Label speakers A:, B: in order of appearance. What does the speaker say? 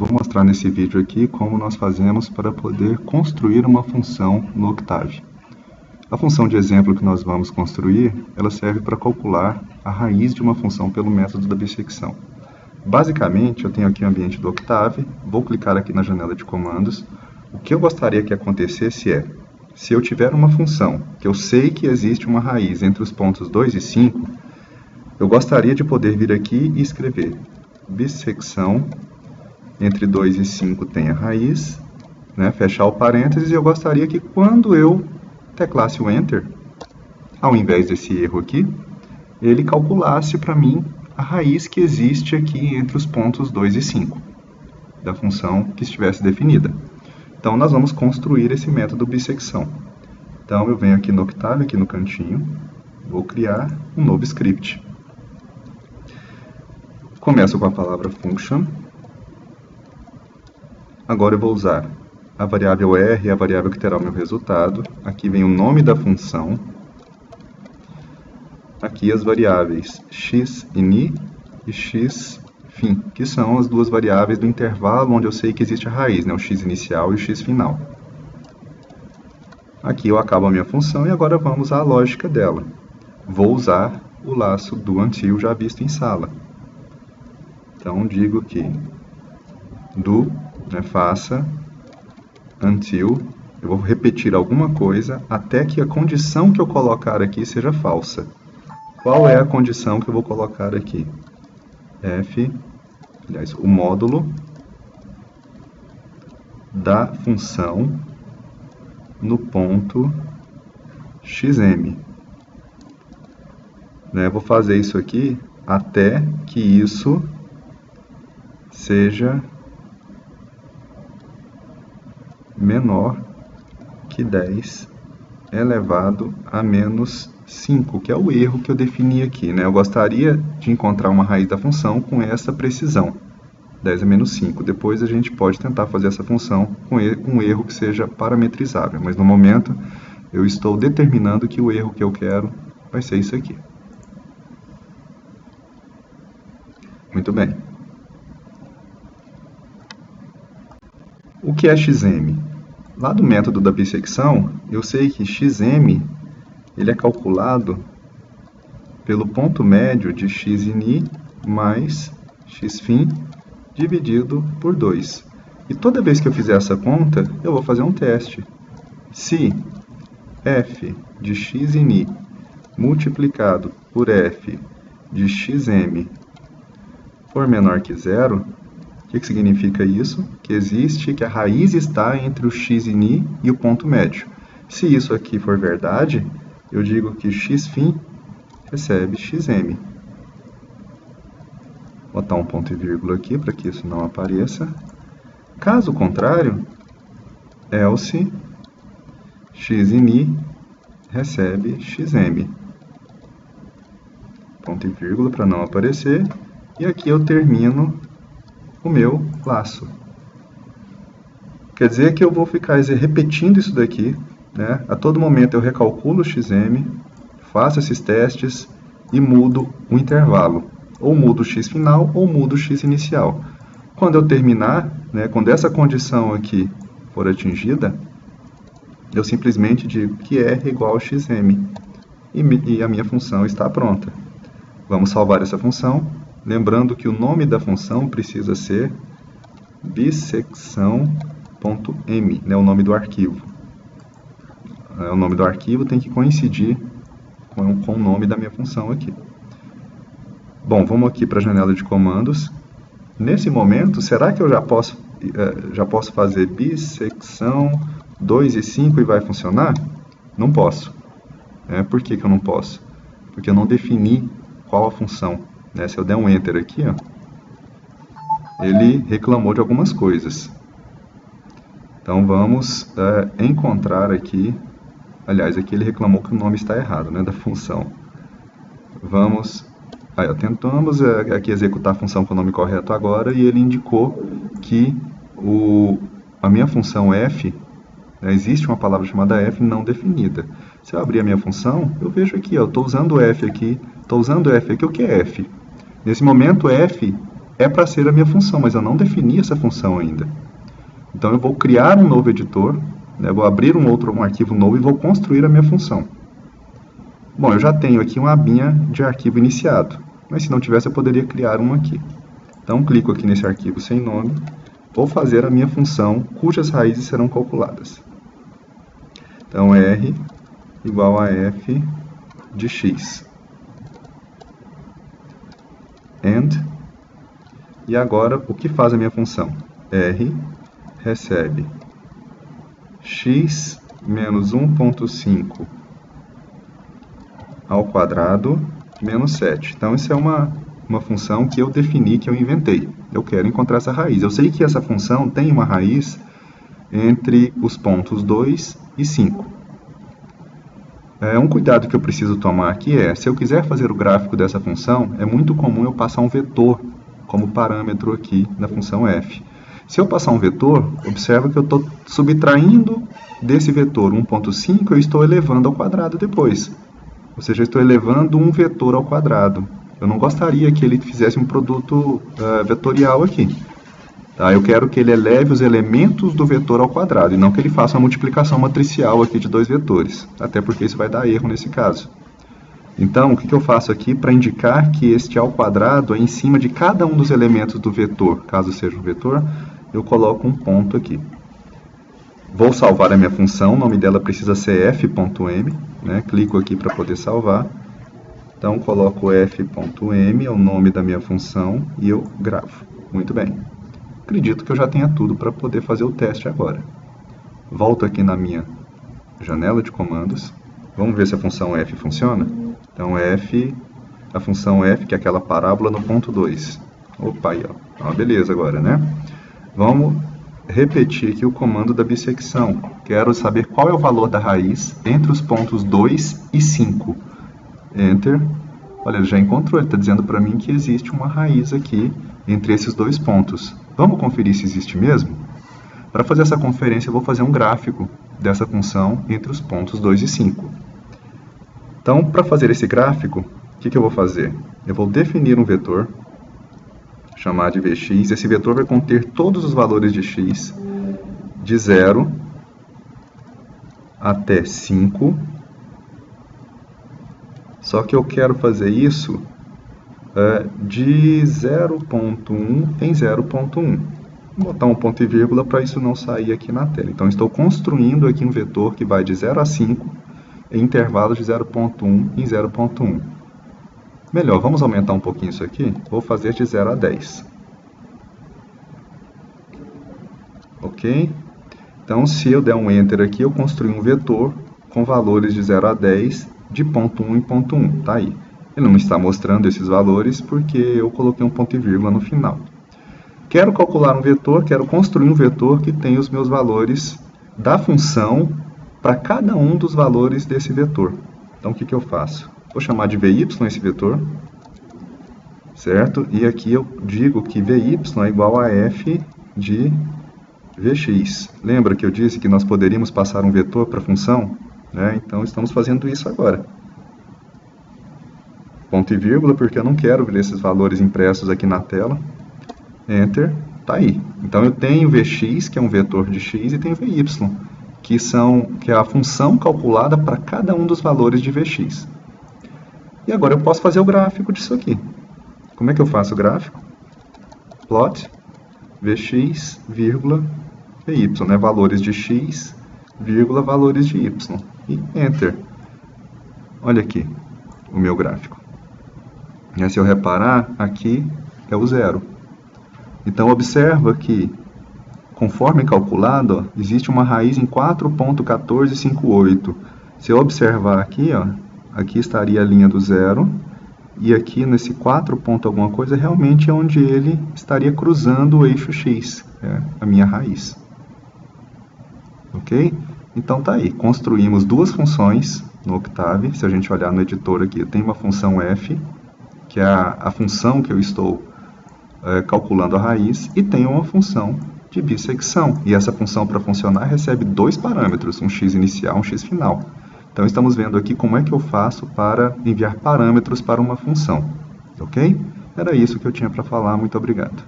A: vou mostrar nesse vídeo aqui como nós fazemos para poder construir uma função no Octave. A função de exemplo que nós vamos construir, ela serve para calcular a raiz de uma função pelo método da bissecção. Basicamente, eu tenho aqui o ambiente do Octave, vou clicar aqui na janela de comandos. O que eu gostaria que acontecesse é, se eu tiver uma função que eu sei que existe uma raiz entre os pontos 2 e 5, eu gostaria de poder vir aqui e escrever bissecção entre 2 e 5 tem a raiz, né, fechar o parênteses, e eu gostaria que quando eu teclasse o Enter, ao invés desse erro aqui, ele calculasse para mim a raiz que existe aqui entre os pontos 2 e 5, da função que estivesse definida. Então, nós vamos construir esse método bissecção. Então, eu venho aqui no Octave, aqui no cantinho, vou criar um novo script. Começo com a palavra function. Agora eu vou usar a variável R, a variável que terá o meu resultado. Aqui vem o nome da função. Aqui as variáveis xin e xfin, que são as duas variáveis do intervalo onde eu sei que existe a raiz, né? O x inicial e o x final. Aqui eu acabo a minha função e agora vamos à lógica dela. Vou usar o laço do until já visto em sala. Então digo que do, né, faça until, eu vou repetir alguma coisa até que a condição que eu colocar aqui seja falsa. Qual é a condição que eu vou colocar aqui? O módulo da função no ponto xm. Né, vou fazer isso aqui até que isso seja menor que 10 elevado a menos 5, que é o erro que eu defini aqui, né? Eu gostaria de encontrar uma raiz da função com essa precisão, 10 a menos 5. Depois a gente pode tentar fazer essa função com um erro que seja parametrizável, mas no momento eu estou determinando que o erro que eu quero vai ser isso aqui. Muito bem. O que é xm? Lá do método da bissecção, eu sei que xm ele é calculado pelo ponto médio de xin mais xfin dividido por 2. E toda vez que eu fizer essa conta, eu vou fazer um teste. Se f de xin multiplicado por f de xm for menor que 0, o que significa isso? Que a raiz está entre o xin e o ponto médio. Se isso aqui for verdade, eu digo que xfin recebe xm. Vou botar um ponto e vírgula aqui para que isso não apareça. Caso contrário, else xin recebe xm. Ponto e vírgula para não aparecer. E aqui eu termino o meu laço. Quer dizer que eu vou ficar repetindo isso daqui, né? A todo momento eu recalculo o xm, faço esses testes e mudo o intervalo. Ou mudo o x final ou mudo o x inicial. Quando eu terminar, né, quando essa condição aqui for atingida, eu simplesmente digo que R igual a xm e a minha função está pronta. Vamos salvar essa função. Lembrando que o nome da função precisa ser bissecção.m, né, o nome do arquivo. O nome do arquivo tem que coincidir com o nome da minha função aqui. Bom, vamos aqui para a janela de comandos. Nesse momento, será que eu já posso fazer bissecção 2 e 5 e vai funcionar? Não posso. Por que eu não posso? Porque eu não defini qual a função. Se eu der um Enter aqui, ó, ele reclamou de algumas coisas. Então vamos encontrar aqui, aliás, aqui ele reclamou que o nome está errado, né, da função. Vamos, tentamos aqui executar a função com o nome correto agora e ele indicou que a minha função f, né, existe uma palavra chamada f não definida. Se eu abrir a minha função, eu vejo aqui, eu estou usando f aqui, o que é f? Nesse momento, f é para ser a minha função, mas eu não defini essa função ainda. Então eu vou criar um novo editor, né, vou abrir um arquivo novo e vou construir a minha função. Bom, eu já tenho aqui uma abinha de arquivo iniciado, mas se não tivesse eu poderia criar um aqui. Então clico aqui nesse arquivo sem nome, vou fazer a minha função cujas raízes serão calculadas. Então R igual a f de x. And, e agora o que faz a minha função? R recebe x menos 1.5 ao quadrado menos 7. Então, isso é uma função que eu defini, que eu inventei. Eu quero encontrar essa raiz. Eu sei que essa função tem uma raiz entre os pontos 2 e 5. Um cuidado que eu preciso tomar aqui é, se eu quiser fazer o gráfico dessa função, é muito comum eu passar um vetor como parâmetro aqui na função f. Se eu passar um vetor, observa que eu estou subtraindo desse vetor 1.5, eu estou elevando ao quadrado depois. Ou seja, eu estou elevando um vetor ao quadrado. Eu não gostaria que ele fizesse um produto vetorial aqui. Tá? Eu quero que ele eleve os elementos do vetor ao quadrado, e não que ele faça uma multiplicação matricial aqui de dois vetores. Até porque isso vai dar erro nesse caso. Então, o que eu faço aqui para indicar que este ao quadrado é em cima de cada um dos elementos do vetor, caso seja um vetor, eu coloco um ponto aqui. Vou salvar a minha função, o nome dela precisa ser f.m, né? Clico aqui para poder salvar. Então, coloco f.m, é o nome da minha função, e eu gravo. Muito bem. Acredito que eu já tenha tudo para poder fazer o teste agora. Volto aqui na minha janela de comandos. Vamos ver se a função f funciona? Então, a função f, que é aquela parábola no ponto 2. Opa, aí, ó. Então, beleza agora, né? Vamos repetir aqui o comando da bissecção. Quero saber qual é o valor da raiz entre os pontos 2 e 5. Enter. Olha, ele já encontrou, ele está dizendo para mim que existe uma raiz aqui entre esses dois pontos. Vamos conferir se existe mesmo? Para fazer essa conferência, eu vou fazer um gráfico dessa função entre os pontos 2 e 5. Então, para fazer esse gráfico, o que eu vou fazer? Eu vou definir um vetor, chamar de Vx. Esse vetor vai conter todos os valores de x, de 0 até 5. Só que eu quero fazer isso de 0.1 em 0.1. Vou botar um ponto e vírgula para isso não sair aqui na tela. Então, estou construindo aqui um vetor que vai de 0 a 5 em intervalos de 0.1 em 0.1. Melhor, vamos aumentar um pouquinho isso aqui? Vou fazer de 0 a 10. Ok? Então, se eu der um Enter aqui, eu construí um vetor com valores de 0 a 10 de ponto 1 em ponto 1. Tá aí. Ele não está mostrando esses valores porque eu coloquei um ponto e vírgula no final. Quero calcular um vetor, quero construir um vetor que tenha os meus valores da função para cada um dos valores desse vetor. Então, o que eu faço? Vou chamar de VY esse vetor, certo? E aqui eu digo que VY é igual a f de Vx. Lembra que eu disse que nós poderíamos passar um vetor para a função? Então, estamos fazendo isso agora. Ponto e vírgula, porque eu não quero ver esses valores impressos aqui na tela. Enter, tá aí. Então, eu tenho Vx, que é um vetor de x, e tenho Vy, que é a função calculada para cada um dos valores de Vx. E agora eu posso fazer o gráfico disso aqui. Como é que eu faço o gráfico? Plot, Vx, vírgula, Vy, né? Valores de x, vírgula, valores de y. E Enter. Olha aqui o meu gráfico. E se eu reparar, aqui é o 0. Então, observa que, conforme calculado, existe uma raiz em 4.1458. Se eu observar aqui, aqui estaria a linha do 0, e aqui nesse 4 ponto alguma coisa, realmente é onde ele estaria cruzando o eixo x, a minha raiz. Ok? Então tá aí, construímos duas funções no Octave. Se a gente olhar no editor aqui, tem uma função f, que é a função que eu estou calculando a raiz, e tem uma função de bissecção. E essa função, para funcionar, recebe dois parâmetros, um x inicial e um x final. Então, estamos vendo aqui como é que eu faço para enviar parâmetros para uma função. Ok? Era isso que eu tinha para falar. Muito obrigado.